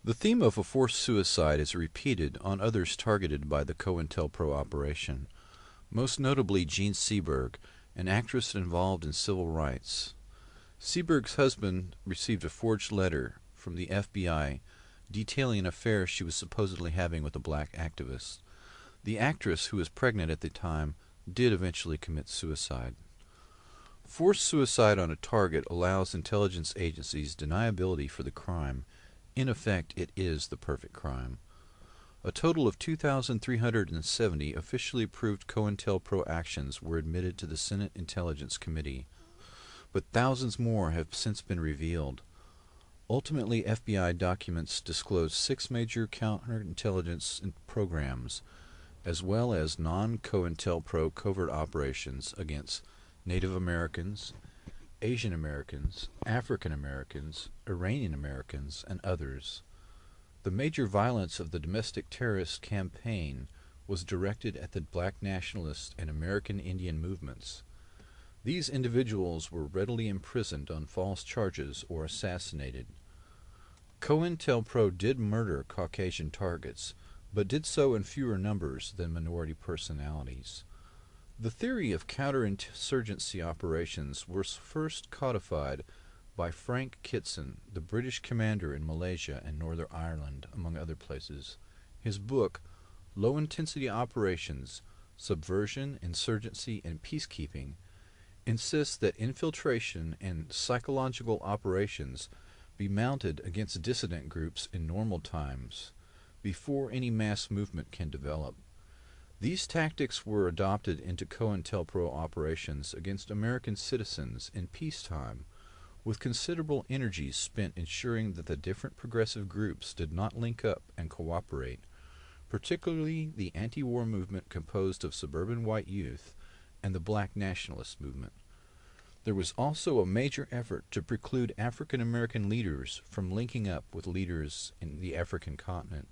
The theme of a forced suicide is repeated on others targeted by the COINTELPRO operation, most notably Jean Seberg, an actress involved in civil rights. Seberg's husband received a forged letter from the FBI detailing an affair she was supposedly having with a black activist. The actress, who was pregnant at the time, did eventually commit suicide. Forced suicide on a target allows intelligence agencies deniability for the crime. In effect, it is the perfect crime. A total of 2,370 officially approved COINTELPRO actions were admitted to the Senate Intelligence Committee, but thousands more have since been revealed. Ultimately, FBI documents disclose 6 major counterintelligence programs, as well as non-COINTELPRO covert operations against Native Americans, Asian Americans, African Americans, Iranian Americans, and others. The major violence of the domestic terrorist campaign was directed at the black nationalist and American Indian movements. These individuals were readily imprisoned on false charges or assassinated. COINTELPRO did murder Caucasian targets, but did so in fewer numbers than minority personalities. The theory of counterinsurgency operations was first codified by Frank Kitson, the British commander in Malaysia and Northern Ireland, among other places. His book, Low-Intensity Operations, Subversion, Insurgency, and Peacekeeping, insists that infiltration and psychological operations be mounted against dissident groups in normal times, before any mass movement can develop. These tactics were adopted into COINTELPRO operations against American citizens in peacetime, with considerable energies spent ensuring that the different progressive groups did not link up and cooperate, particularly the anti-war movement composed of suburban white youth and the black nationalist movement. There was also a major effort to preclude African American leaders from linking up with leaders in the African continent.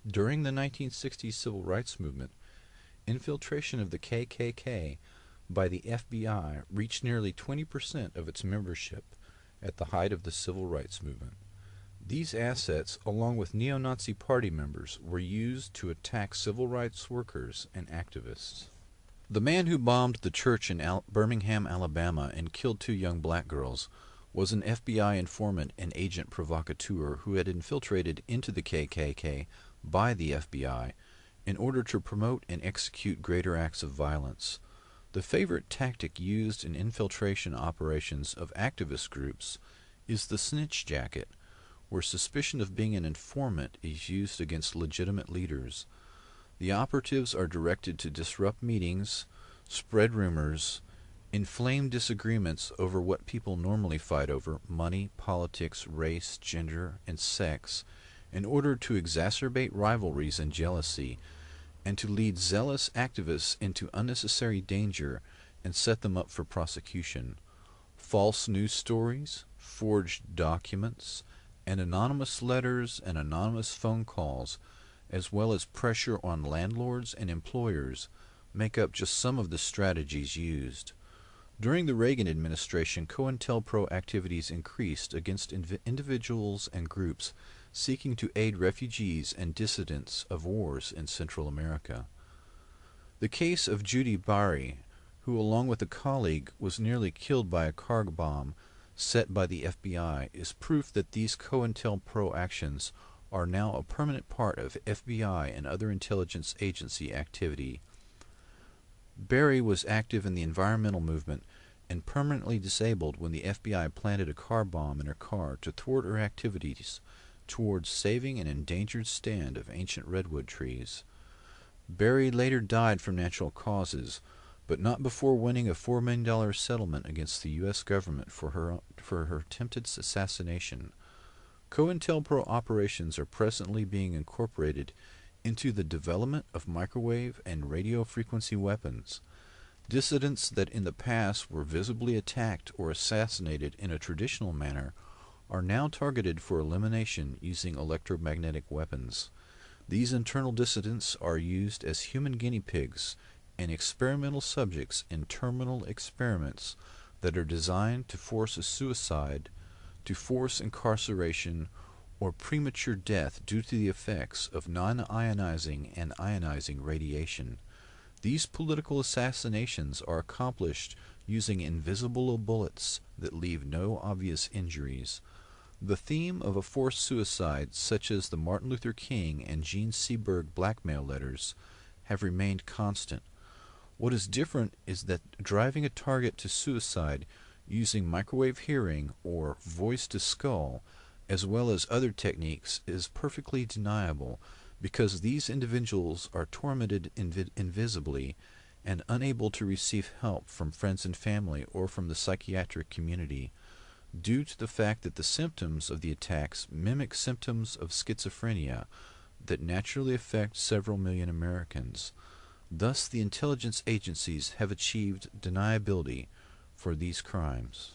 During the 1960s civil rights movement, infiltration of the KKK by the FBI reached nearly 20% of its membership at the height of the civil rights movement. These assets, along with neo-Nazi party members, were used to attack civil rights workers and activists. The man who bombed the church in Birmingham, Alabama, and killed 2 young black girls was an FBI informant and agent provocateur who had infiltrated into the KKK by the FBI in order to promote and execute greater acts of violence. The favorite tactic used in infiltration operations of activist groups is the snitch jacket, where suspicion of being an informant is used against legitimate leaders. The operatives are directed to disrupt meetings, spread rumors, inflame disagreements over what people normally fight over, money, politics, race, gender, and sex, in order to exacerbate rivalries and jealousy, and to lead zealous activists into unnecessary danger and set them up for prosecution. False news stories, forged documents, and anonymous letters and anonymous phone calls, as well as pressure on landlords and employers, make up just some of the strategies used. During the Reagan administration, COINTELPRO activities increased against individuals and groups seeking to aid refugees and dissidents of wars in Central America. The case of Judy Bari, who along with a colleague was nearly killed by a car bomb set by the FBI, is proof that these COINTELPRO actions are now a permanent part of FBI and other intelligence agency activity. Bari was active in the environmental movement and permanently disabled when the FBI planted a car bomb in her car to thwart her activities towards saving an endangered stand of ancient redwood trees. Bari later died from natural causes, but not before winning a $4 million settlement against the U.S. government for her attempted assassination. COINTELPRO operations are presently being incorporated into the development of microwave and radio frequency weapons. Dissidents that in the past were visibly attacked or assassinated in a traditional manner are now targeted for elimination using electromagnetic weapons. These internal dissidents are used as human guinea pigs and experimental subjects in terminal experiments that are designed to force a suicide, to force incarceration, or premature death due to the effects of non-ionizing and ionizing radiation. These political assassinations are accomplished using invisible bullets that leave no obvious injuries. The theme of a forced suicide, such as the Martin Luther King and Gene Seberg blackmail letters, have remained constant. What is different is that driving a target to suicide using microwave hearing or voice to skull, as well as other techniques, is perfectly deniable because these individuals are tormented invisibly and unable to receive help from friends and family or from the psychiatric community, due to the fact that the symptoms of the attacks mimic symptoms of schizophrenia that naturally affect several million Americans. Thus, the intelligence agencies have achieved deniability for these crimes.